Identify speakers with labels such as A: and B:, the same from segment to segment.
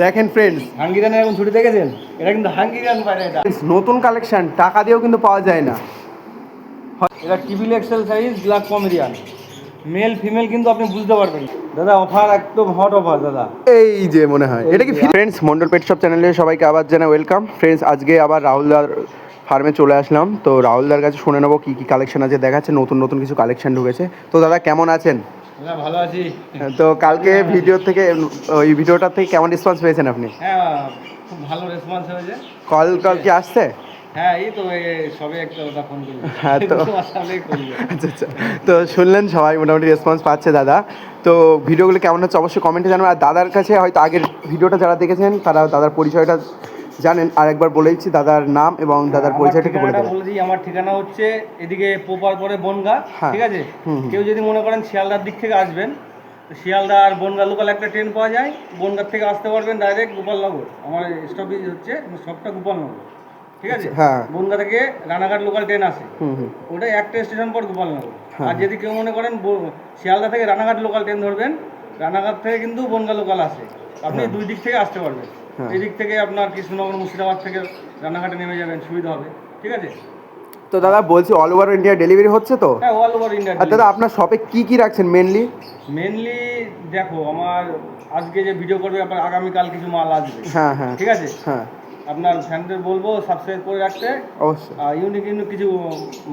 A: দেখেন ফ্রেন্ডস,
B: হাঙ্গেরিয়ানের এখন ছুটি দেখেছেন? এটা কিন্তু হাঙ্গেরিয়ান পায়রা, এটা
A: নতুন কালেকশন, টাকা দিয়েও কিন্তু পাওয়া যায় না।
B: এটা টিবিল XL size black Pomeranian, male female কিন্তু আপনি বুঝতে পারবেন দাদা। অফার একদম হট অফার দাদা।
A: এই যে মনে হয় এটা কি ফ্রেন্ডস, মন্ডল পেট শপ চ্যানেলে সবাইকে আবার জানাই ওয়েলকাম। ফ্রেন্ডস, আজকে আবার রাহুলদার ফার্মে চলে আসলাম। তো রাহুলদার কাছে শুনে নেবো কী কী কালেকশন আছে, দেখাচ্ছে নতুন নতুন কিছু কালেকশন ঢুকেছে। তো দাদা কেমন আছেন?
B: ভালো আছি।
A: তো কালকে ভিডিও থেকে, ওই ভিডিওটার থেকে কেমন রেসপন্স পেয়েছেন আপনি?
B: হ্যাঁ, খুব ভালো রেসপন্স হয়েছে।
A: কল কি আসছে?
B: হ্যাঁ, এই তো সবে একটা কথা ফোন করলো।
A: হ্যাঁ, তো আচ্ছা আচ্ছা, তো শুনলেন সবাই মোটামুটি রেসপন্স পাচ্ছে দাদা। তো ভিডিওগুলো কেমন হচ্ছে অবশ্যই কমেন্টে জানাবেন। আর দাদার কাছে হয়তো আগের ভিডিওটা যারা দেখেছেন তারা দাদার পরিচয়টা জানেন। আর একবার বলেইছি দাদার নাম এবং দাদার পরিচয়টা একটু বলে
B: দিই। আমার ঠিকানা হচ্ছে এদিকে পোপার পরে বনগা, ঠিক আছে? কেউ যদি মনে করেন শিয়ালদার দিক থেকে আসবেন, শিয়ালদা আর বনগা লোকাল একটা ট্রেন পাওয়া যায়, বনগার থেকে আসতে পারবেন ডাইরেক্ট গোপালনগর। আমার স্টপেজ হচ্ছে সবটা গোপালনগর, ঠিক আছে?
A: হ্যাঁ,
B: বনগা থেকে রানাঘাট লোকাল ট্রেন আসে, ওটা একটা স্টেশন পর গোপালনগর। আর যদি কেউ মনে করেন শিয়ালদা থেকে রানাঘাট লোকাল ট্রেন ধরবেন, রানাঘাট থেকে কিন্তু বনগা লোকাল আসে, আপনি দুই দিক থেকে আসতে পারবেন। এই দিক থেকে আপনার কৃষ্ণনগর মুর্শিদাবাদ থেকে রানাঘাটে নেমে যাবেন, সুবিধা হবে, ঠিক আছে?
A: তো দাদা বলছি অল ওভার ইন্ডিয়া ডেলিভারি হচ্ছে তো?
B: হ্যাঁ, অল ওভার ইন্ডিয়া।
A: আর দাদা আপনার শপে কি কি রাখছেন মেনলি?
B: দেখো, আমার আজকে যে ভিডিও করবে আপনার আগামীকাল কিছু মাল আসবে।
A: হ্যাঁ হ্যাঁ,
B: ঠিক আছে।
A: হ্যাঁ,
B: আপনার ফ্যানদের বলবো সাবস্ক্রাইব করে রাখতে অবশ্যই। ইউনিক কিছু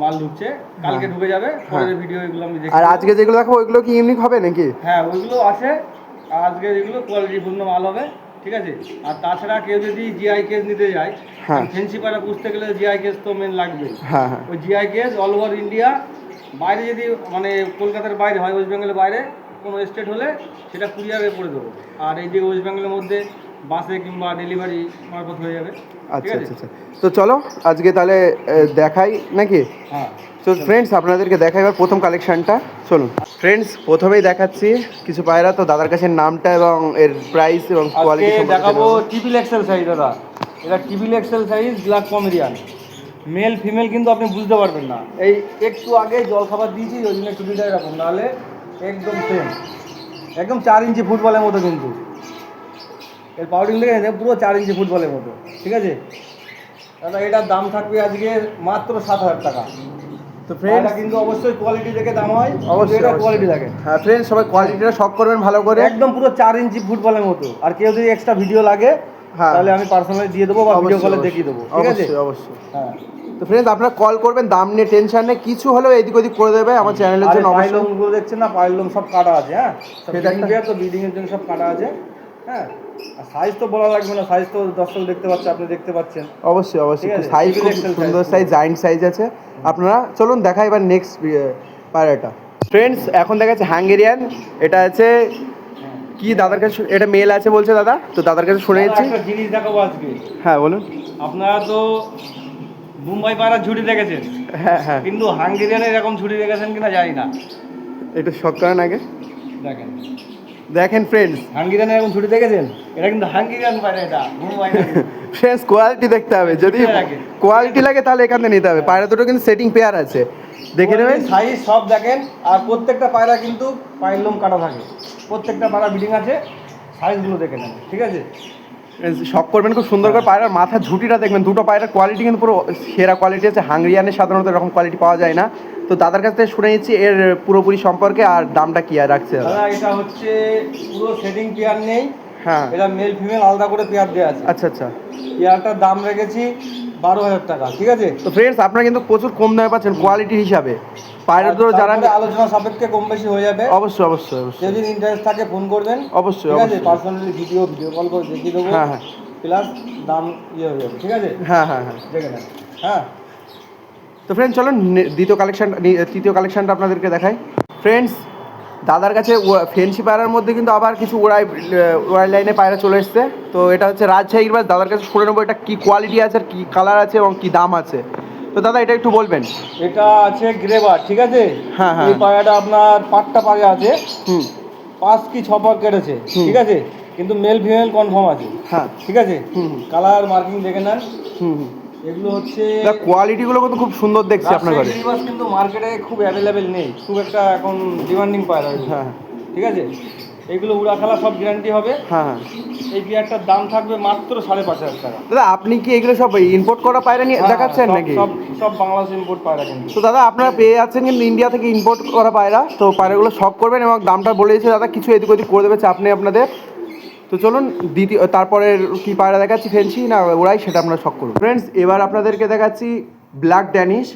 B: মাল ঢুকছে, কালকে ঢুকে যাবে। পরের ভিডিও এগুলো আমি দেখি।
A: আর আজকে যেগুলো দেখাবো ওইগুলো কি ইউনিক হবে নাকি?
B: হ্যাঁ, ওইগুলো আছে। আজকে যেগুলো কোয়ালিটিপূর্ণ মাল হবে, ঠিক আছে? আর তাছাড়া কেউ যদি জিআই কেস নিতে যায়, ফেন্সি পায়রা পুষতে গেলে জিআই কেস তো মেন লাগবে। হ্যাঁ, ওই GI case all over India, বাইরে যদি মানে কলকাতার বাইরে হয়, ওয়েস্ট বেঙ্গলের বাইরে কোনো স্টেট হলে সেটা কুরিয়ারে করে দেবো। আর এই যে ওয়েস্ট বেঙ্গলের মধ্যে বাসে কিংবা ডেলিভারি মারফত হয়ে যাবে।
A: আচ্ছা আচ্ছা আচ্ছা, তো চলো আজকে তাহলে দেখাই নাকি? হ্যাঁ, তো ফ্রেন্ডস আপনাদেরকে দেখাই এবার প্রথম কালেকশানটা। চলুন ফ্রেন্ডস, প্রথমেই দেখাচ্ছি কিছু পায়রা। তো দাদার কাছে নামটা এবং এর প্রাইস এবং কোয়ালিটি
B: দেখাবো। টিবিল এক্সেল সাইজ দাদা, এটা টিবিল XL size black Pomeranian, male female কিন্তু আপনি বুঝতে পারবেন না। এই একটু আগে জল খাবার দিয়েছি, ওই জন্য একটু বিদায় রাখুন, নাহলে একদম সেম, একদম 4 ইঞ্চি ফুটবলের মতো। কিন্তু এর পাউডিং দেখে পুরো 4 ইঞ্চি ফুটবলের মতো, ঠিক আছে দাদা? এটার দাম থাকবে আজকে মাত্র 7,000 টাকা। তো ফ্রেন্ডস কিন্তু অবশ্যই কোয়ালিটি দেখে দাম হয়, অবশ্যই এটা কোয়ালিটি থাকে।
A: হ্যাঁ ফ্রেন্ডস, সবাই কোয়ালিটিটা শক করবেন ভালো করে,
B: একদম পুরো 4 ইঞ্চি ফুটবলের মতো। আর কেউ যদি এক্সট্রা ভিডিও লাগে তাহলে আমি পার্সোনালি দিয়ে দেবো বা ভিডিও কলে দেখিয়ে দেবো, ঠিক আছে?
A: অবশ্যই। হ্যাঁ, তো ফ্রেন্ডস আপনারা কল করবেন, দাম নিয়ে টেনশন নেই, কিছু হলেও এদিক ওদিক করে দেবে আমার চ্যানেলের জন্য।
B: অবশ্যই লোমগুলো দেখছেন না, পায়ের লোম সব কাটা আছে। হ্যাঁ, তো ব্রিডিং এর জন্য সব কাটা আছে। হ্যাঁ, আর সাইজ তো বলা লাগবে না, সাইজ তো দর্শক দেখতে পাচ্ছে, আপনি দেখতে পাচ্ছেন।
A: অবশ্যই অবশ্যই, সাইজ সুন্দর সাইজ, জায়েন্ট সাইজ আছে। আপনারা চলুন দেখা এবার নেক্সট পায়রাটা। ফ্রেন্ডস এখন দেখাচ্ছে হাঙ্গেরিয়ান, এটা আছে কি দাদার কাছে, এটা মেল আছে বলছে দাদা। তো দাদার কাছে শুনে নিচ্ছি।
B: একটা জিনিস দেখাবো আজকে।
A: হ্যাঁ বলুন।
B: আপনারা তো মুম্বাই পায়রা ঝুড়ি দেখেছেন,
A: হ্যাঁ হ্যাঁ,
B: কিন্তু হাঙ্গেরিয়ানে এরকম ঝুড়ি দেখেছেন কিনা জানি না।
A: এটা শখ করেন আগে
B: দেখেন,
A: দেখেন ফ্রেন্ডস,
B: হাঙ্গেরিয়ানে এরকম ঝুড়ি দেখেছেন? এটা কিন্তু হাঙ্গেরিয়ান পায়রা, এটা মুম্বাই।
A: ফ্রেন্ডস কোয়ালিটি দেখতে হবে, যদি কোয়ালিটি লাগে তাহলে এখান থেকে নিতে হবে। পায়রা দুটো কিন্তু সেটিং পেয়ার আছে, দেখে নেবেন
B: সাইজ সব দেখেন। আর প্রত্যেকটা পায়রা কিন্তু পায়ের লোম কাটা থাকে, প্রত্যেকটা পায়রা ব্রিডিং আছে, সাইজগুলো দেখে নেন, ঠিক আছে?
A: শখ করবেন খুব সুন্দর করে। পায়রার মাথার ঝুঁটিটা দেখবেন, দুটো পায়রার কোয়ালিটি কিন্তু পুরো সেরা কোয়ালিটি আছে। হাঙ্গেরিয়ানের সাধারণত এরকম কোয়ালিটি পাওয়া যায় না। তো দাদার কাছ থেকে শুনে নিচ্ছি এর পুরোপুরি সম্পর্কে আর দামটা কি আর রাখছে
B: দাদা। এটা হচ্ছে পুরো সেটিং পেয়ার নেই।
A: হ্যাঁ,
B: এটা মেল ফিমেল আলাদা করে পেয়ার দেওয়া আছে।
A: আচ্ছা আচ্ছা,
B: পেয়ারটার দাম রেখেছি 12,000 টাকা, ঠিক আছে?
A: তো ফ্রেন্ডস আপনারা কিন্তু প্রচুর কম দামে পাচ্ছেন কোয়ালিটি হিসাবে। পায়রা দুটো যারা
B: আলোচনা সাপেক্ষে কম বেশি হয়ে যাবে।
A: অবশ্যই অবশ্যই অবশ্যই,
B: যদি ইন্টারেস্ট থাকে ফোন করবেন,
A: অবশ্যই,
B: ঠিক আছে? পার্সোনালি ভিডিও কল করে দেখিয়ে দেবো।
A: হ্যাঁ হ্যাঁ,
B: প্লাস দাম ইয়ে হয়ে যাবে, ঠিক আছে?
A: হ্যাঁ হ্যাঁ হ্যাঁ,
B: দেখে নেন। হ্যাঁ,
A: তো ফ্রেন্ডস চলুন তৃতীয় কালেকশানটা আপনাদেরকে দেখাই। ফ্রেন্ডস দাদার কাছে ফেন্সি পায়রার মধ্যে কিন্তু আবার কিছু ওড়াই লাইনে পায়রা চলে এসছে। তো এটা হচ্ছে রাজশাহী বাস। দাদার কাছে শুনে নেবো এটা কী কোয়ালিটি আছে, আর কী কালার আছে এবং কী দাম আছে। তো দাদা এটা একটু বলবেন।
B: এটা আছে গ্রেবার, ঠিক আছে?
A: হ্যাঁ হ্যাঁ,
B: এই পায়রাটা আপনার 5টা পায়ে আছে, 5 কি 6 পা কেটেছে, ঠিক আছে? কিন্তু মেল ফিমেল কনফার্ম আছে। হ্যাঁ, ঠিক আছে? কালার মার্কিং দেখে নেন। এগুলো হচ্ছে
A: কোয়ালিটিগুলো কিন্তু খুব সুন্দর দেখছি আপনার কাছে।
B: কিন্তু মার্কেটে খুব অ্যাভেলেবেল নেই, খুব একটা এখন ডিমান্ডিং পায়রা। হ্যাঁ, ঠিক আছে? এগুলো উড়া খেলা সব গ্যারান্টি হবে।
A: হ্যাঁ,
B: এই পেয়ারটার দাম থাকবে মাত্র 5,500 টাকা।
A: দাদা আপনি কি এগুলো সব ইম্পোর্ট করা পায়রা নিয়ে দেখাচ্ছেন নাকি?
B: সব সব বাংলাদেশ ইম্পোর্ট পায়রা কিন্তু।
A: তো দাদা আপনারা পেয়ে যাচ্ছেন কিন্তু ইন্ডিয়া থেকে ইম্পোর্ট করা পায়রা, তো পায়রাগুলো শখ করবেন এবং দামটা বলে দিয়েছে দাদা, কিছু এদিক ওদিক করে দেবে, চাপ নেই আপনাদের। তো চলুন তারপরে কি পায়রা দেখাচ্ছি, ফেন্সি না ওরাই, সেটা আমরা শখ করবো। ফ্রেন্ডস এবার আপনাদেরকে দেখাচ্ছি ব্ল্যাক ড্যানিশ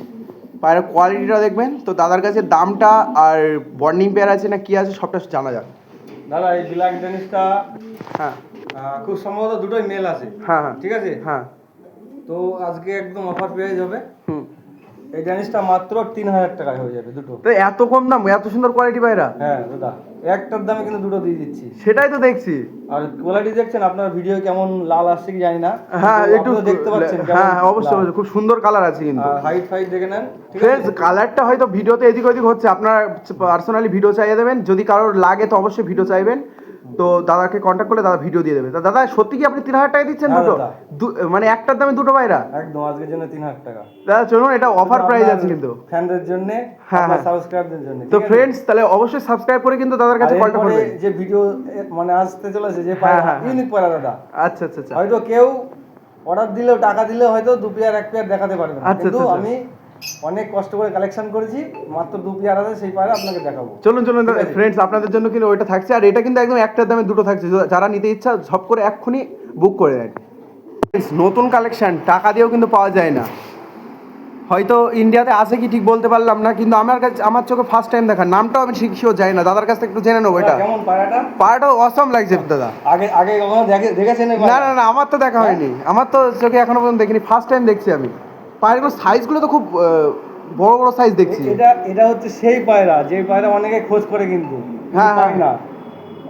A: পায়রার কোয়ালিটিটা দেখবেন। তো দাদার কাছে দামটা আর বর্নিং পেয়ার আছে না কি আছে সবটা জানা যাক।
B: দাদা এই ব্ল্যাক ডেনিসটা
A: হ্যাঁ
B: খুব সম্ভবত দুটোই মেল আছে।
A: হ্যাঁ হ্যাঁ
B: ঠিক আছে।
A: হ্যাঁ।
B: তো আজকে একদম অফার পেয়ে যাবে।
A: হুম।
B: এই ড্যানিসটা মাত্র 3,000 টাকায় হয়ে যাবে দুটো।
A: তো এত কম দাম, এত সুন্দর কোয়ালিটি পায়রা?
B: হ্যাঁ দাদা, একটার দামে কিন্তু দুটো দিয়ে দিচ্ছি।
A: সেটাই তো দেখছি।
B: আর কোয়ালিটি দেখছেন, আপনার ভিডিও কেমন লাল আসছে কি জানি না।
A: হ্যাঁ
B: কিন্তু
A: একটু
B: আপনারা দেখতে পাচ্ছেন।
A: হ্যাঁ অবশ্যই অবশ্যই, খুব সুন্দর কালার আছে কিন্তু।
B: হাইট ফাইট দেখে নেন। ঠিক আছে।
A: ফ্রেন্ডস কালারটা হয়তো ভিডিওতে এদিক ওদিক হচ্ছে, আপনারা পার্সোনালি ভিডিও চাইয়ে দেবেন, যদি কারোর লাগে তো অবশ্যই ভিডিও চাইবেন। তো দাদাকে কন্ট্যাক্ট করলে দাদা ভিডিও দিয়ে দেবে। তো দাদা সত্যি কি আপনি 3,000 টাকা দিচ্ছেন
B: হ্যাঁ
A: দুটো?
B: দাদা।
A: মানে একটার দামে দুটো পায়রা?
B: একদম আজকের জন্য 3,000 টাকা।
A: দাদা চলুন, এটা অফার প্রাইস আছে কিন্তু
B: ফ্যানদের জন্য,
A: হ্যাঁ,
B: আপনার
A: হ্যাঁ।
B: সাবস্ক্রাইবদের জন্য।
A: তো ফ্রেন্ডস তাহলে অবশ্যই সাবস্ক্রাইব করে কিন্তু দাদার কাছে কন্ট্যাক্ট
B: তারপরে
A: করবেন।
B: যে ভিডিও মানে আসতে চলেছে যে
A: হ্যাঁ,
B: পায়রা,
A: হ্যাঁ,
B: ইউনিক পায়রা দাদা।
A: আচ্ছা আচ্ছা আচ্ছা।
B: হয়তো কেউ অর্ডার দিলেও টাকা দিলেও হয়তো 2 পেয়ার 1 পেয়ার দেখাতে পারবে না,
A: আচ্ছা,
B: কিন্তু
A: আচ্ছা,
B: আমি অনেক কষ্ট করে কালেকশন করেছি, মাত্র 2 পেয়ার আছে, সেই পায়রা আপনাকে দেখাবো।
A: চলুন চলুন ফ্রেন্ডস, আপনাদের জন্য কিন্তু ওইটা থাকছে, আর এটা কিন্তু একদম একটার দামে দুটো থাকছে, যারা নিতে ইচ্ছা সব করে এক্ষুনি বুক করে দেন। নতুন কালেকশন টাকা দিয়েও কিন্তু পাওয়া যায় না, হয়তো ইন্ডিয়াতে আছে কি ঠিক বলতে পারলাম না, কিন্তু আমার কাছে আমার চোখে ফার্স্ট টাইম দেখা, নামটাও আমি শিখিও যাই না, দাদার কাছ থেকে একটু জেনে নেবো। এটা
B: কেমন পায়রাটা?
A: পায়রাটাও অসম লাগছে দাদা।
B: আগে আগে কখনো দেখেছেন এই
A: না
B: পায়রা?
A: না না, আমার তো দেখা হয়নি, আমার তো চোখে এখনো পর্যন্ত দেখিনি, ফার্স্ট টাইম দেখছি আমি। পায়রাগুলো সাইজগুলো তো খুব বড় বড় সাইজ দেখছি।
B: এটা এটা হচ্ছে সেই পায়রা যে পায়রা অনেকে খোঁজ করে কিন্তু
A: হ্যাঁ,
B: পায় না।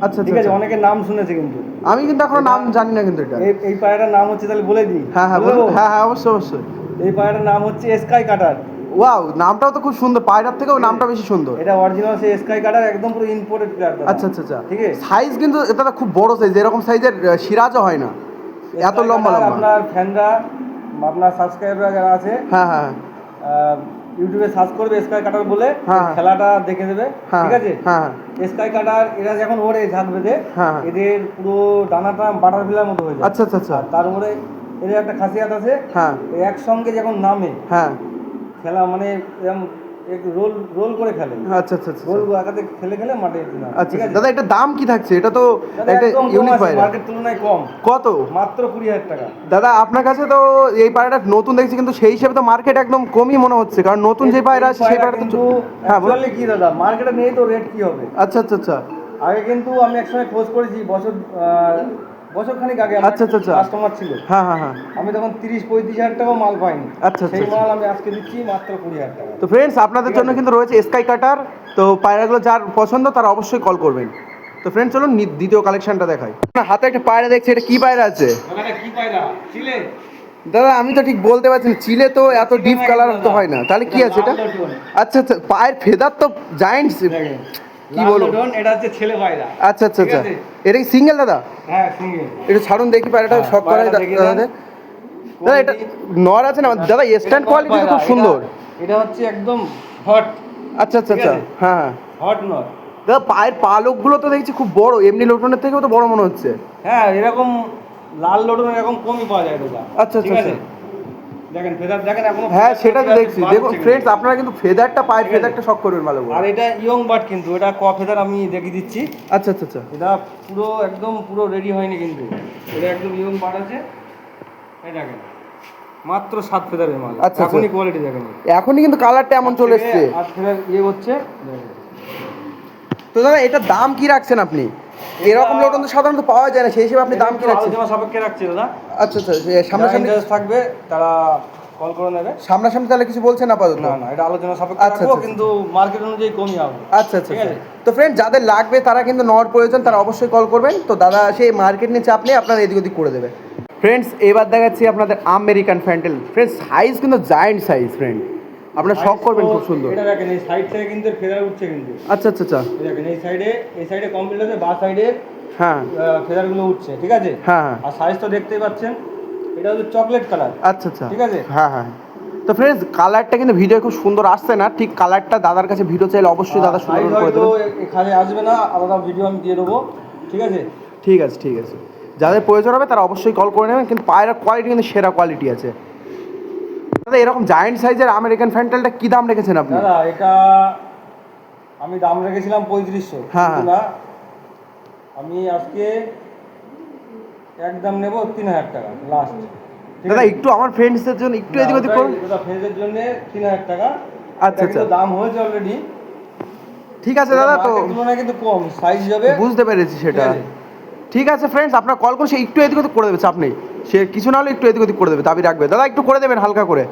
A: আচ্ছা
B: ঠিক আছে,
A: আচ্ছা।
B: অনেকে নাম শুনেছে কিন্তু
A: আমি কিন্তু এখনো নাম জানি না কিন্তু এটা।
B: এই পায়রার নাম হচ্ছে, তাহলে বলে দিই।
A: হ্যাঁ হ্যাঁ
B: বলে দেবো?
A: হ্যাঁ হ্যাঁ অবশ্যই অবশ্যই।
B: এই পায়রার নাম হচ্ছে স্কাই কাটার।
A: ওয়াও, নামটাও তো খুব সুন্দর, পায়রার থেকেও নামটা বেশি সুন্দর।
B: এটা অরিজিনাল সেই স্কাই কাটার, একদম পুরো ইম্পোর্টেড প্লেয়ার।
A: আচ্ছা আচ্ছা আচ্ছা।
B: ঠিক আছে।
A: সাইজ কিন্তু এটা তো খুব বড় সাইজ, এরকম সাইজের সিরাজও হয় না, এত লম্বা লম্বা।
B: আপনার ফ্যানরা, আপনার সাবস্ক্রাইবার যারা আছে,
A: হ্যাঁ হ্যাঁ
B: ইউটিউবে সার্চ করবে স্কাই কাটার বলে,
A: হ্যাঁ।
B: খেলাটা দেখে দেবে।
A: হ্যাঁ,
B: ঠিক আছে।
A: হ্যাঁ
B: স্কাই কাটার এরা যখন ওড়ে ঝাঁক বেঁধে,
A: হ্যাঁ।
B: এদের পুরো ডানাটা বাটারফ্লাইয়ের মতো হয়ে যায়।
A: আচ্ছা আচ্ছা আচ্ছা।
B: আর তার উপরে এদের একটা খাসিয়াত আছে,
A: হ্যাঁ
B: এই একসঙ্গে যখন নামে
A: হ্যাঁ
B: খেলা, মানে এরকম একটু রোল রোল করে খেলে,
A: আচ্ছা আচ্ছা আচ্ছা
B: রোল একাতে খেলে খেলে মাঠে এসে নামে।
A: আচ্ছা।
B: ঠিক আছে
A: দাদা এটা দাম কি থাকছে? এটা তো
B: দাদা,
A: একটা
B: একদম কম
A: ইউনিক
B: আছে,
A: পায়রা।
B: মার্কেট তুলনায় কম।
A: কত?
B: মাত্র 20,000 টাকা।
A: দাদা আপনার কাছে তো এই পায়রাটা নতুন দেখছি, কিন্তু সেই হিসেবে তো মার্কেট একদম কমই মনে হচ্ছে, কারণ নতুন যে পায়রা আছে সেই পায়রাটা
B: কিন্তু
A: তো হ্যাঁ বলুন।
B: অ্যাকচুয়ালি কি দাদা, মার্কেটে নেই তো রেট কি হবে।
A: আচ্ছা আচ্ছা আচ্ছা
B: আগে কিন্তু আমি একসময় খোঁজ করেছি, বছর খানিক আগে
A: আচ্ছা, আচ্ছা, আচ্ছা।
B: কাস্টমার ছিল,
A: হ্যাঁ হ্যাঁ হ্যাঁ।
B: আমি তখন 30-35,000 টাকা মাল পাইনি।
A: আচ্ছা, আচ্ছা,
B: সেই
A: আচ্ছা।
B: মাল আমি আজকে দিচ্ছি মাত্র 20,000 টাকা।
A: তো ফ্রেন্ডস আপনাদের জন্য কিন্তু রয়েছে স্কাই কাটার, তো পায়রাগুলো যার পছন্দ তারা অবশ্যই কল করবেন। তো ফ্রেন্ডস চলুন দ্বিতীয় কালেকশনটা দেখাই। হাতে একটা পায়রা দেখছি, এটা কি পায়রা আছে
B: ওখানে কি পায়রা? চিলে?
A: দাদা? আমি তো ঠিক বলতে পারছি না, চিলে তো এত ডিপ কালার তো হয় না, তাহলে কি আছে এটা? আচ্ছা আচ্ছা, পায়ের ফেদার তো জায়েন্ট, কি বলবো,
B: এটা হচ্ছে ছেলে পায়রা।
A: আচ্ছা আচ্ছা
B: ঠিক
A: আচ্ছা।
B: আছে।
A: এটা কি সিঙ্গেল দাদা?
B: হ্যাঁ, সিঙ্গেল।
A: একটু ছাড়ুন দেখি পায়রাটা,
B: হ্যাঁ,
A: শখ করাই
B: পায়রাটা দেখে
A: দাদা।
B: দেন।
A: দাদা এটা নর আছে না দাদা? স্ট্যান্ড কোয়ালিটি খুব সুন্দর।
B: এটা হচ্ছে একদম হট।
A: আচ্ছা আচ্ছা আচ্ছা। হ্যাঁ হ্যাঁ।
B: Hot not.
A: দাদা পায়ের পালকগুলো তো দেখছি খুব বড়, এমনি লোটনের থেকেও তো বড় মনে হচ্ছে।
B: হ্যাঁ, এরকম লাল লোটন এরকম কমই পাওয়া যায় দাদা।
A: আচ্ছা
B: ঠিক
A: আচ্ছা
B: আছে। দেখেন ফেদার দেখেন এখনো।
A: হ্যাঁ সেটা তো দেখছি। দেখুন
B: বাড়ছে
A: ফ্রেন্ডস
B: কিন্তু।
A: আপনারা কিন্তু ফেদারটা, পায়ের
B: ঠিক আছে।
A: ফেদারটা শখ করবেন ভালো করে।
B: আর এটা ইয়ং বার্ড কিন্তু, এটা ক ফেদার আমি দেখিয়ে দিচ্ছি।
A: আচ্ছা আচ্ছা আচ্ছা।
B: এটা পুরো একদম পুরো রেডি হয়নি কিন্তু, এটা একদম ইয়ং বার্ড আছে। এই দেখেন মাত্র 7 ফেদারের মাল।
A: আচ্ছা, আচ্ছা।
B: এখনই কোয়ালিটি দেখেন,
A: এখনই কিন্তু কালারটা এমন চলে এসছে।
B: 8 ফেদার ইয়ে হচ্ছে।
A: তো দাদা এটার দাম কি রাখছেন আপনি? এরকম লোটন তো সাধারণত পাওয়া যায় না, সেই হিসেবে আপনি দাম কি রাখছেন?
B: আলোচনা সাপেক্ষে রাখছি দাদা।
A: আচ্ছা আচ্ছা।
B: সামনাসামনি
A: সামনাসামনি
B: থাকবে তারা কল করে নেবে।
A: সামনাসামনি তাহলে কিছু বলছেন আপাতত?
B: না না, এটা আলোচনা সাপেক্ষে
A: আচ্ছা,
B: রাখবো,
A: আচ্ছা,
B: কিন্তু মার্কেট অনুযায়ী কমই হবে।
A: আচ্ছা আচ্ছা
B: ঠিক আছে।
A: তো ফ্রেন্ড যাদের লাগবে তারা কিন্তু নর প্রয়োজন, তারা অবশ্যই কল করবেন। তো দাদা সেই মার্কেট নিয়ে চাপ নিয়ে আপনারা এদিক ওদিক করে দেবে। ফ্রেন্ডস এবার দেখাচ্ছি আপনাদের আমেরিকান ফ্যান্টেল। ফ্রেন্ডস সাইজ কিন্তু জায়েন্ট সাইজ ফ্রেন্ড, আপনারা শখ করবেন, খুব সুন্দর।
B: এটা দেখেন এই সাইড থেকে কিন্তু ফেদার উঠছে কিন্তু।
A: আচ্ছা আচ্ছা আচ্ছা।
B: এই দেখেন এই সাইডে কমপ্লিট আছে, বা সাইডে
A: হ্যাঁ
B: ফেদারগুলো উঠছে। ঠিক আছে।
A: হ্যাঁ হ্যাঁ।
B: আর সাইজ তো দেখতেই পাচ্ছেন, এটা হচ্ছে চকলেট কালার।
A: আচ্ছা আচ্ছা
B: ঠিক আছে।
A: হ্যাঁ হ্যাঁ। তো ফ্রেন্ডস কালারটা কিন্তু ভিডিও খুব সুন্দর আসছে না, ঠিক কালারটা দাদার কাছে ভিডিও চাইলে অবশ্যই দাদা সুন্দর করে
B: হয়তো
A: দেবেন।
B: এখানে আসবে না, আলাদা ভিডিও আমি দিয়ে দেবো। ঠিক আছে।
A: ঠিক আছে ঠিক আছে। যাদের প্রয়োজন হবে তারা অবশ্যই কল করে নেবেন, কিন্তু পায়রার কোয়ালিটি কিন্তু সেরা কোয়ালিটি আছে। দাদা এরকম জায়েন্ট সাইজের আমেরিকান ফ্যান্টেলটা কী দাম রেখেছেন আপনি?
B: দাদা এটা আমি দাম রেখেছিলাম 3500।
A: হ্যাঁ,
B: কিন্তু না, আমি আজকে একদম নেব 3000 টাকা লাস্ট।
A: দাদা একটু আমার ফ্রেন্ডসদের জন্য একটু এদিক ওদিক করুন।
B: দাদা ফ্রেন্ডের জন্য 3000 টাকা।
A: আচ্ছা আচ্ছা,
B: দাম হয়েছে অলরেডি।
A: ঠিক আছে দাদা, তো
B: তুলনায় কিন্তু কম সাইজ যাবে,
A: বুঝতে পেরেছি সেটা। ঠিক আছে ফ্রেন্ডস, আপনার কল করে সে একটু এদিক ওদিক করে দেবে, চাপ নেই, সে কিছু না হলে একটু এদিক ওদিক করে দেবে, দাবি রাখবে। দাদা একটু করে দেবেন হালকা করে।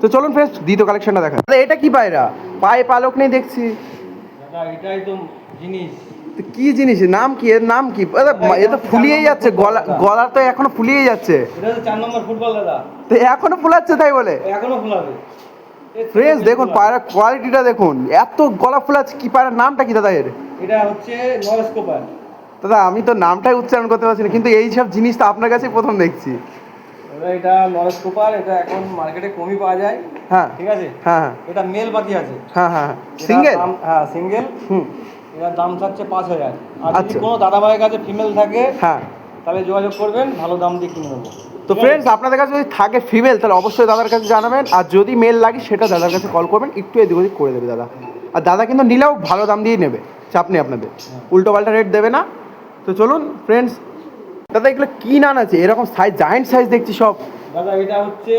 A: তো চলুন ফ্রেন্ডস দ্বিতীয় কালেকশনটা দেখা। দাদা এটা কি পায়রা? পায়ে পালক নেই দেখছি।
B: দাদা এটাই তো জিনিস।
A: তো কি জিনিস, নাম কি, এর নাম কি? এ তো ফুলিয়েই যাচ্ছে, গলা তো এখনো ফুলিয়েই যাচ্ছে।
B: এটা হচ্ছে 4 নম্বর ফুটবল দাদা।
A: তো এখনো ফুলাচ্ছে তাই বলে?
B: এখনো ফুলাবে।
A: ফ্রেন্ডস দেখুন পায়রার কোয়ালিটিটা দেখুন, এত গলা ফুলাচ্ছে। কি পায়রার নামটা কি দাদা এর?
B: এটা হচ্ছে নরেশ কোপার।
A: দাদা আমি তো নামটাই উচ্চারণ করতে পারছি না, কিন্তু এই সব জিনিস তো আপনার কাছেই প্রথম দেখছি।
B: এটা নরেশ কোপার, এটা এখন মার্কেটে কমই পাওয়া যায়।
A: হ্যাঁ
B: ঠিক আছে।
A: হ্যাঁ হ্যাঁ
B: এটা মেল বাকি আছে।
A: হ্যাঁ হ্যাঁ সিঙ্গেল?
B: হ্যাঁ সিঙ্গেল।
A: হুম
B: এটার দাম থাকছে 5000। আর যদি
A: আচ্ছা।
B: কোনো দাদা ভাইয়ের কাছে ফিমেল থাকে
A: হ্যাঁ,
B: তাহলে যোগাযোগ করবেন, ভালো দাম দিয়ে কিনে নেবো।
A: তো ফ্রেন্ডস আপনাদের কাছে যদি থাকে ফিমেল তাহলে অবশ্যই দাদার কাছে জানাবেন, আর যদি মেল লাগে সেটা দাদার কাছে কল করবেন, একটু এদিক ওদিক করে দেবে দাদা। আর দাদা কিন্তু নিলেও ভালো দাম দিয়ে নেবে, চাপ নেই আপনাদের, উল্টো পাল্টা রেট দেবে না। তো চলুন ফ্রেন্ডস, দাদা এগুলো কী নান আছে এরকম সাইজ, জায়েন্ট সাইজ দেখছি সব।
B: দাদা এটা হচ্ছে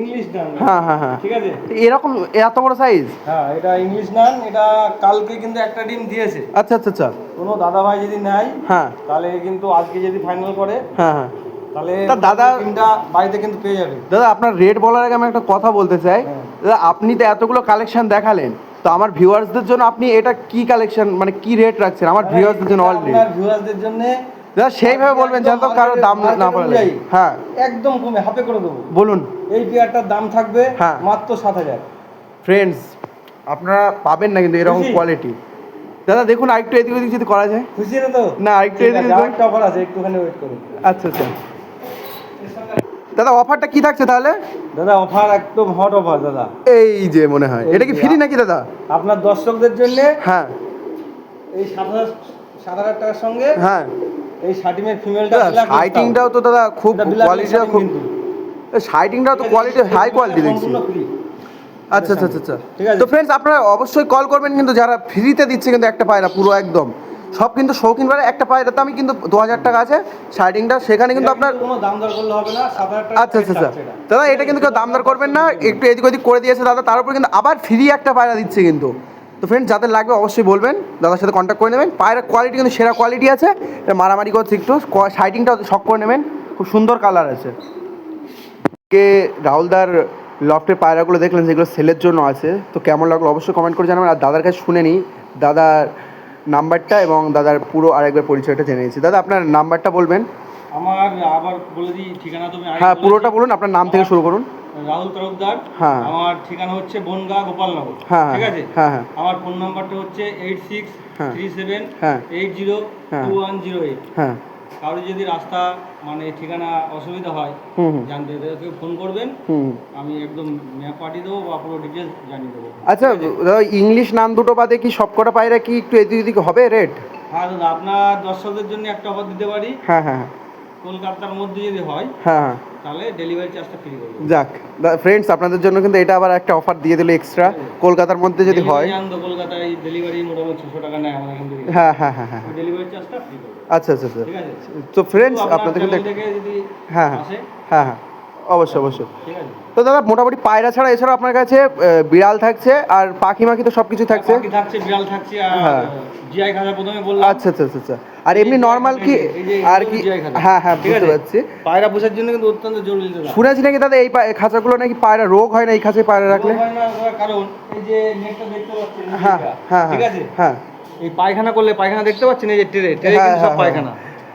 B: ইংলিশ নান।
A: হ্যাঁ হ্যাঁ হ্যাঁ,
B: ঠিক আছে।
A: এরকম এত বড় সাইজ?
B: হ্যাঁ এটা ইংলিশ নান। এটা কালকে কিন্তু একটা ডিম দিয়েছে।
A: আচ্ছা আচ্ছা আচ্ছা,
B: কোনো দাদা ভাই যদি নেয়
A: হ্যাঁ
B: তাহলে কিন্তু আজকে যদি ফাইনাল করে
A: হ্যাঁ হ্যাঁ,
B: তাহলে
A: তা দাদা
B: ডিমটা বাড়িতে কিন্তু পেয়ে যাবে।
A: দাদা আপনার রেট বলার আগে আমি একটা কথা বলতে চাই।
B: হ্যাঁ।
A: দাদা আপনি তো এতগুলো কালেকশন দেখালেন, তো আমার ভিউয়ার্সদের জন্য আপনি এটা কি কালেকশন মানে কি রেট রাখছেন আমার ভিউয়ার্সদের জন্য অলরেডি?
B: আপনার ভিউয়ারদের জন্য
A: দাদা সেইভাবে বলবেন যেন তো কারো দাম না পড়ে। হ্যাঁ
B: একদম কমে হাফে করে দেবো।
A: বলুন।
B: এই পেয়ারটার দাম থাকবে
A: হ্যাঁ
B: মাত্র 7000।
A: ফ্রেন্ডস আপনারা পাবেন না কিন্তু এরকম
B: খুশি?
A: কোয়ালিটি। দাদা দেখুন আরেকটু এদিক ওদিক যদি করা যায়।
B: খুশি না তো?
A: না আরেকটু
B: ঠিক
A: এদিক
B: আছে,
A: ওদিক।
B: আরেকটা অফার আছে, একটুখানি ওয়েট করুন।
A: আচ্ছা আচ্ছা দাদা অফারটা কি থাকছে তাহলে?
B: দাদা অফার একদম হট অফার দাদা।
A: এই যে মনে হয় এটা কি ফ্রি নাকি দাদা?
B: আপনার দর্শকদের জন্য
A: হ্যাঁ
B: এই 7000 টাকার সঙ্গে
A: হ্যাঁ,
B: এই শার্টিমের ফিমেলটা
A: শাইটিংটাও তো দাদা খুব কোয়ালিটিটা খুব, শাইটিংটাও তো কোয়ালিটি হাই কোয়ালিটি দেখছি।
B: সম্পূর্ণ ফ্রি।
A: আচ্ছা আচ্ছা আচ্ছা
B: ঠিক আছে।
A: তো ফ্রেন্ডস আপনারা অবশ্যই কল করবেন, কিন্তু যারা ফ্রিতে দিচ্ছে কিন্তু একটা পায়রা পুরো একদম সব কিন্তু শৌখিন পায়রা। একটা পায়রা তো আমি কিন্তু 2000 টাকা আছে শাইটিংটা, সেখানে কিন্তু আপনার
B: কোনো দাম দর করলে হবে না, 7000 টাকা।
A: আচ্ছা আচ্ছা আচ্ছা দাদা এটা কিন্তু কেউ দাম দর করবেন না, একটু এদিক ওদিক করে দিয়েছে দাদা, তার উপর কিন্তু আবার ফ্রি একটা পায়রা দিচ্ছে কিন্তু। তো ফ্রেন্ডস যাদের লাগবে অবশ্যই বলবেন, দাদার সাথে কন্ট্যাক্ট করে নেবেন। পায়রার কোয়ালিটি কিন্তু সেরা কোয়ালিটি আছে, এটা মারামারি করছে একটু, শাইটিংটা শক করে নেবেন, খুব সুন্দর কালার আছে। কে রাহুলদার লফটের পায়রাগুলো দেখলেন যেগুলো সেলের জন্য আছে, তো কেমন লাগলো অবশ্যই কমেন্ট করে জানাবেন। আর দাদার কাছে শুনে নিই দাদার নাম্বারটা এবং দাদার পুরো আরেকবার পরিচয়টা জেনে নিয়েছি। দাদা আপনার নাম্বারটা বলবেন?
B: আমার আবার বলে দিই ঠিকানা, তুমি
A: হ্যাঁ পুরোটা বলুন, আপনার নাম থেকে শুরু করুন।
B: রাহুল তরফদার।
A: হ্যাঁ।
B: আমার ঠিকানা হচ্ছে বনগা গোপালনগর।
A: হ্যাঁ
B: ঠিক আছে।
A: হ্যাঁ হ্যাঁ
B: আমার ফোন নাম্বারটা হচ্ছে 8637802108।
A: হ্যাঁ,
B: কারো যদি রাস্তা মানে ঠিকানা অসুবিধা হয় জানতে কেউ ফোন করবেন, আমি একদম ম্যাপ পাঠিয়ে দেবো বা পুরো ডিটেলস জানিয়ে দেবো।
A: আচ্ছা দাদা ইংলিশ নাম দুটো বাদে কি সব কটা পায়রা কি একটু এদিক ওদিক হবে রেট?
B: হ্যাঁ দাদা আপনার দর্শকদের জন্য একটা অফার দিতে পারি।
A: হ্যাঁ হ্যাঁ
B: কলকাতার মধ্যে যদি হয়
A: হ্যাঁ হ্যাঁ,
B: তাহলে ডেলিভারি চার্জটা ফ্রি করবো।
A: যাক ফ্রেন্ডস আপনাদের জন্য কিন্তু এটা আবার একটা অফার দিয়ে দিল এক্সট্রা, কলকাতার মধ্যে যদি হয়।
B: জানতো কলকাতায় ডেলিভারি মোটামুটি 600 টাকা নেয় আমাদের এখান থেকে।
A: হ্যাঁ হ্যাঁ হ্যাঁ হ্যাঁ,
B: ডেলিভারি চার্জটা ফ্রি করবো।
A: আচ্ছা আচ্ছা আচ্ছা।
B: ঠিক আছে।
A: তো ফ্রেন্ডস
B: তো আপনার
A: আপনাদের কিন্তু
B: চ্যানেল থেকে যদি
A: হ্যাঁ হ্যাঁ
B: আসে
A: হ্যাঁ হ্যাঁ অবশ্যই অবশ্যই।
B: ঠিক আছে।
A: তো দাদা মোটামুটি পায়রা ছাড়া এছাড়াও আপনার কাছে বিড়াল থাকছে আর পাখি মাখি তো সব কিছু থাকছে?
B: পাখি থাকছে, বিড়াল থাকছে, আর
A: হ্যাঁ।
B: জিআই খাঁচা প্রথমে বললাম।
A: আচ্ছা আচ্ছা আচ্ছা আচ্ছা, আর এমনি নর্মাল কি
B: এই যে
A: আর কি?
B: GI খাঁচা।
A: হ্যাঁ হ্যাঁ
B: ঠিক
A: বুঝতে
B: আছে?
A: পারছি।
B: পায়রা পোষার জন্য কিন্তু অত্যন্ত জরুরি দাদা।
A: শুনেছি নাকি দাদা এই খাঁচাগুলো নাকি পায়রা রোগ হয় না এই খাঁচায় পায়রা রাখলে?
B: রোগ হয় না, কারণ এই যে নেটটা দেখতে পাচ্ছেন,
A: হ্যাঁ হ্যাঁ
B: ঠিক আছে,
A: হ্যাঁ,
B: এই পায়খানা করলে, পায়খানা দেখতে পাচ্ছেন এই যে ট্রে
A: হ্যাঁ,
B: কিন্তু সব
A: হ্যাঁ,
B: পায়খানা,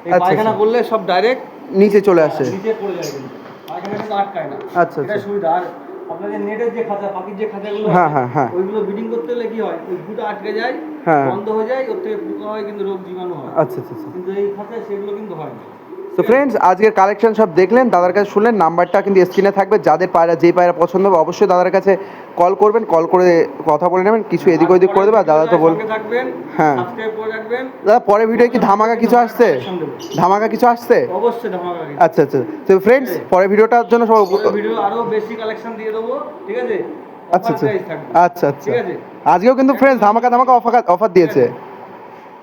B: এই
A: আচ্ছা,
B: পায়খানা
A: আচ্ছা।
B: করলে সব ডাইরেক্ট
A: নিচে চলে আসে।
B: নিচে পড়ে যায়, কিন্তু পায়খানা কিন্তু আটকায় না।
A: আচ্ছা,
B: এটা
A: আচ্ছা।
B: সুবিধা। আর আপনার যে নেটের যে খাঁচা, পাখির যে খাঁচাগুলো
A: হ্যাঁ, হ্যাঁ, হ্যাঁ।
B: ওইগুলো ব্রিডিং করতে হলে কি হয়, ওই গুটা আটকে যায়,
A: হ্যাঁ।
B: বন্ধ হয়ে যায়, ওর থেকে পোকা হয়, কিন্তু রোগ জীবাণু হয়।
A: আচ্ছা আচ্ছা আচ্ছা,
B: কিন্তু এই খাঁচায় সেগুলো কিন্তু হয় না।
A: তো ফ্রেন্ডস আজকের কালেকশন সব দেখলেন, দাদার কাছে শুনলেন, নাম্বারটা কিন্তু স্ক্রিনে থাকবে। যাদের পায়রা যেই পায়রা পছন্দ হবে অবশ্যই দাদার কাছে কল করবেন, কল করে কথা বলে নেবেন, কিছু এদিক ওদিক করে দেবে। আর দাদা তো বলবেন
B: থাকবেন,
A: হ্যাঁ
B: সাবস্ক্রাইব করে রাখবেন।
A: দাদা পরের ভিডিও কি ধামাকা কিছু আসছে? ধামাকা কিছু আসছে?
B: অবশ্যই ধামাকা কিছু।
A: আচ্ছা আচ্ছা। তো ফ্রেন্ডস পরের ভিডিওটার জন্য সব
B: ভিডিও আরো বেশি কালেকশন দিয়ে দেবো, ঠিক আছে?
A: আচ্ছা
B: Offer
A: আচ্ছা
B: price থাকবে,
A: আচ্ছা আচ্ছা।
B: ঠিক আছে?
A: আজকেও কিন্তু ফ্রেন্ডস ধামাকা ধামাকা অফার দিয়েছে।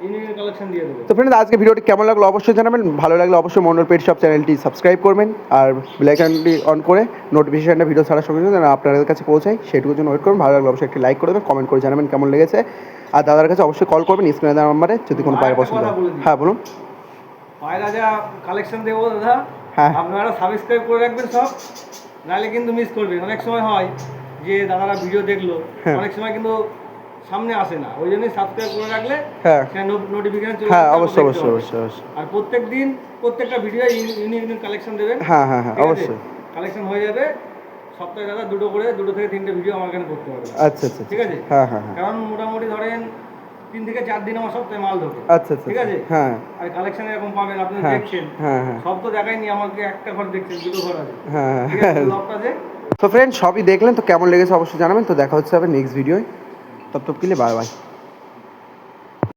B: ইউনিক কালেকশন দিয়ে দেবো।
A: তো ফ্রেন্ডস আজকে ভিডিওটি কেমন লাগলো অবশ্যই জানাবেন। ভালো লাগলে অবশ্যই মন্ডল পেট শপ চ্যানেলটি সাবস্ক্রাইব করবেন আর বেল আইকনটি অন করে নোটিফিকেশনটা ভিডিও ছাড়ার সঙ্গে সঙ্গে যেন আপনাদের কাছে পৌঁছায় সেটুকুর জন্য ওয়েট করুন। ভালো লাগলে অবশ্যই একটি লাইক করে দেবেন, কমেন্ট করে জানাবেন কেমন লেগেছে। আর দাদার কাছে অবশ্যই কল করবেন স্ক্রিনে দেওয়া নাম্বারে যদি কোনো পায়রা পছন্দ হয়। হ্যাঁ বলুন।
B: পায়রা যা কালেকশন দেবো দাদা,
A: হ্যাঁ
B: আপনারা সাবস্ক্রাইব করে রাখবেন সব, নাহলে কিন্তু মিস করবেন। অনেক সময় হয় যে দাদারা ভিডিও দেখলো,
A: হ্যাঁ।
B: অনেক সময় কিন্তু সামনে আসে না, ওই জন্যই সাবস্ক্রাইব করে রাখলে
A: হ্যাঁ
B: নোটিফিকেশন চলে
A: হ্যাঁ
B: আসবে,
A: অবশ্যই
B: দেখতে
A: অবশ্যই
B: পাবেন।
A: অবশ্যই অবশ্যই।
B: আর প্রত্যেক দিন প্রত্যেকটা ভিডিও ইউনিক কালেকশন দেবেন।
A: হ্যাঁ হ্যাঁ হ্যাঁ
B: ঠিক আছে?
A: অবশ্যই।
B: কালেকশন হয়ে যাবে সপ্তাহে দাদা দুটো থেকে তিনটে ভিডিও আমার এখানে করতে পারবেন।
A: আচ্ছা আচ্ছা
B: ঠিক আছে?
A: হ্যাঁ হ্যাঁ হ্যাঁ
B: কারণ মোটামুটি ধরেন 3 থেকে 4 দিন আমার সপ্তাহে মাল ঢোকে।
A: আচ্ছা আচ্ছা
B: ঠিক আছে?
A: হ্যাঁ
B: আর কালেকশন এরকম পাবেন, আপনি
A: হ্যাঁ
B: দেখছেন।
A: হ্যাঁ হ্যাঁ
B: সব তো দেখাইনি, আমাকে একটা ঘর দেখছেন, দুটো ঘর আছে।
A: হ্যাঁ
B: ঠিক আছে? লক আছে।
A: তো ফ্রেন্ড সবই দেখলেন, তো কেমন লেগেছে অবশ্যই জানাবেন। তো দেখা হচ্ছে আবার নেক্সট ভিডিওয়, তব তব के लिए बाय बाय।